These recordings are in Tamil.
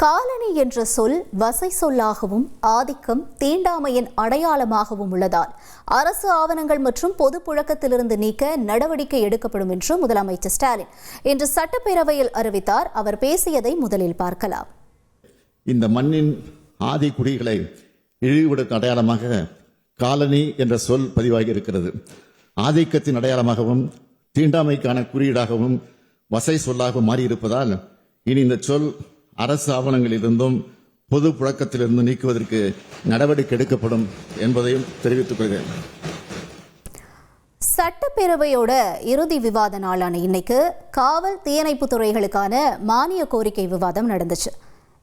காலனி என்ற சொல் வசை சொல்லாகவும் ஆதிக்கம் தீண்டாமையின் அடையாளமாகவும் உள்ளதால் அரசு ஆவணங்கள் மற்றும் பொது புழக்கத்திலிருந்து நீக்க நடவடிக்கை எடுக்கப்படும் என்று முதலமைச்சர் ஸ்டாலின் இன்று சட்டப்பேரவையில் அறிவித்தார். அவர் பேசியதை முதலில் பார்க்கலாம். இந்த மண்ணின் ஆதி குடிகளை இழிவுபடுத்தும் அடையாளமாக காலனி என்ற சொல் பதிவாகி இருக்கிறது. ஆதிக்கத்தின் அடையாளமாகவும் தீண்டாமைக்கான குறியீடாகவும் வசை சொல்லாகவும் மாறியிருப்பதால் இனி இந்த சொல் அரசு ஆவணங்களிலிருந்தும் பொது புழக்கத்திலிருந்து நீக்குவதற்கு நடவடிக்கை எடுக்கப்படும் என்பதையும் தெரிவித்துக் கொள்கிறேன். சட்டப்பேரவையோட இறுதி விவாத நாளான இன்னைக்கு காவல் தீயணைப்பு துறைகளுக்கான மானிய கோரிக்கை விவாதம் நடந்துச்சு.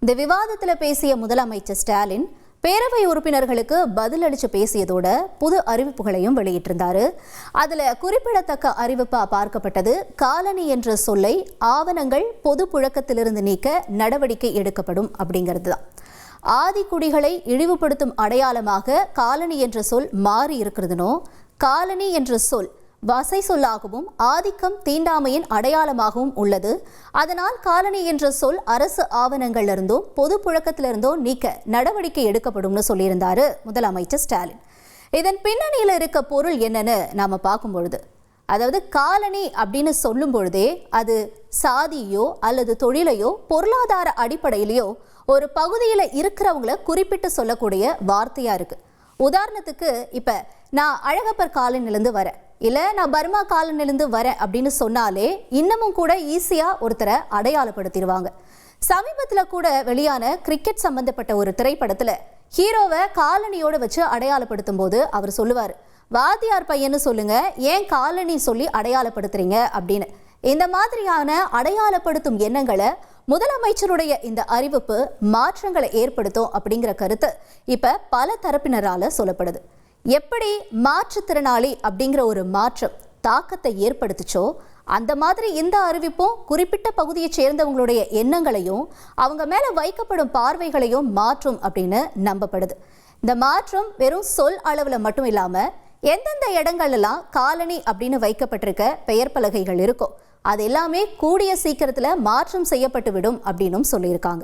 இந்த விவாதத்தில் பேசிய முதலமைச்சர் ஸ்டாலின் பேரவை உறுப்பினர்களுக்கு பதிலளிச்சு பேசியதோட புது அறிவிப்புகளையும் வெளியிட்டிருந்தாரு. அதுல குறிப்பிடத்தக்க அறிவிப்பா பார்க்கப்பட்டது காலனி என்ற சொல்லை ஆவணங்கள் பொது புழக்கத்திலிருந்து நீக்க நடவடிக்கை எடுக்கப்படும் அப்படிங்கிறது தான். ஆதிக்குடிகளை இழிவுபடுத்தும் அடையாளமாக காலனி என்ற சொல் மாறி இருக்கிறதுனோ காலனி என்ற சொல் வசை சொல்லாகவும் ஆதிக்கம் தீண்டாமையின் அடையாளமாகவும் உள்ளது. அதனால் காலனி என்ற சொல் அரசு ஆவணங்கள்ல பொது புழக்கத்திலிருந்தோ நீக்க நடவடிக்கை எடுக்கப்படும்னு சொல்லியிருந்தாரு முதலமைச்சர் ஸ்டாலின். இதன் பின்னணியில் இருக்க பொருள் என்னன்னு நாம பார்க்கும் பொழுது, அதாவது காலனி அப்படின்னு சொல்லும் பொழுதே அது சாதியோ அல்லது தொழிலையோ பொருளாதார அடிப்படையிலையோ ஒரு பகுதியில் இருக்கிறவங்களை குறிப்பிட்டு சொல்லக்கூடிய வார்த்தையா இருக்கு. உதாரணத்துக்கு இப்ப நான் அழகப்பர் காலனிலிருந்து வரேன், இல்ல நான் பர்மா காலனிலிருந்து வரேன் அப்படின்னு சொன்னாலே இன்னமும் கூட ஈஸியா ஒருத்தரை அடையாளப்படுத்திடுவாங்க. சமீபத்தில் கூட வெளியான கிரிக்கெட் சம்பந்தப்பட்ட ஒரு திரைப்படத்துல ஹீரோவை காலனியோட வச்சு அடையாளப்படுத்தும் போது அவர் சொல்லுவார், வாத்தியார் பையன்னு சொல்லுங்க, ஏன் காலனி சொல்லி அடையாளப்படுத்துறீங்க அப்படின்னு. இந்த மாதிரியான அடையாளப்படுத்தும் எண்ணங்களை முதலமைச்சருடைய இந்த அறிவிப்பு மாற்றங்களை ஏற்படுத்தும் அப்படிங்கிற கருத்து இப்ப பல தரப்பினரால சொல்லப்படுது. எப்படி மாற்றுத்திறனாளி அப்படிங்கிற ஒரு மாற்றம் தாக்கத்தை ஏற்படுத்துச்சோ அந்த மாதிரி இந்த அறிவிப்பும் குறிப்பிட்ட பகுதியை சேர்ந்தவங்களுடைய எண்ணங்களையும் அவங்க மேல வைக்கப்படும் பார்வைகளையும் மாற்றும் அப்படின்னு நம்பப்படுது. இந்த மாற்றம் வெறும் சொல் அளவுல மட்டும் இல்லாம எந்தெந்த இடங்கள்லாம் காலனி அப்படின்னு வைக்கப்பட்டிருக்க பெயர் பலகைகள் இருக்கோ அது எல்லாமே கூடிய சீக்கிரத்துல மாற்றம் செய்யப்பட்டு விடும் அப்படின்னும் சொல்லியிருக்காங்க.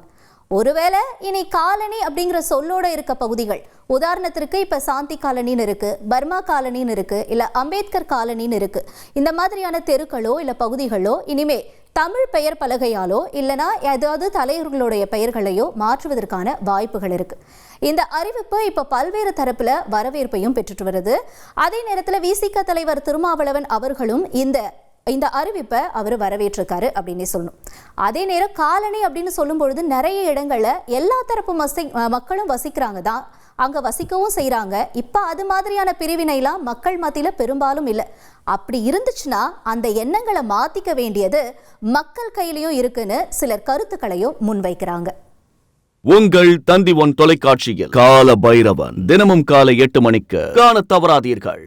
ஒருவேளை இனி காலனி அப்படிங்கிற சொல்லோட இருக்க பகுதிகள், உதாரணத்திற்கு இப்ப சாந்தி காலனின்னு இருக்கு, பர்மா காலனின்னு இருக்கு, இல்ல அம்பேத்கர் காலனின்னு இருக்கு, இந்த மாதிரியான தெருக்களோ இல்ல பகுதிகளோ இனிமே தமிழ் பெயர் பலகையாலோ இல்லைனா ஏதாவது தலைவர்களுடைய பெயர்களையோ மாற்றுவதற்கான வாய்ப்புகள் இருக்கு. இந்த அறிவிப்பு இப்ப பல்வேறு தரப்புல வரவேற்பையும் பெற்றுட்டு வருது. அதே நேரத்தில் விசிக தலைவர் திருமாவளவன் அவர்களும் இந்த அறிவிப்பை அவர் வரவேற்றிருக்காரு அப்படின்னு சொல்லணும். அதே நேரம் காலனி அப்படின்னு சொல்லும் பொழுது நிறைய இடங்கள்ல எல்லா தரப்பு மக்களும் வசிக்கிறாங்க தான், அங்க வசிக்கவும் செய்யறாங்க. இப்ப அது மாதிரியான பிரிவினைலாம் மக்கள் மத்தியில பெரும்பாலும் இல்லை. அப்படி இருந்துச்சுன்னா அந்த எண்ணங்களை மாத்திக்க வேண்டியது மக்கள் கையிலையும் இருக்குன்னு சிலர் கருத்துக்களையும் முன்வைக்கிறாங்க. உங்கள் தந்தி ஒன் தொலைக்காட்சியில் கால பைரவன் தினமும் காலை 8 மணிக்கு காண தவறாதீர்கள்.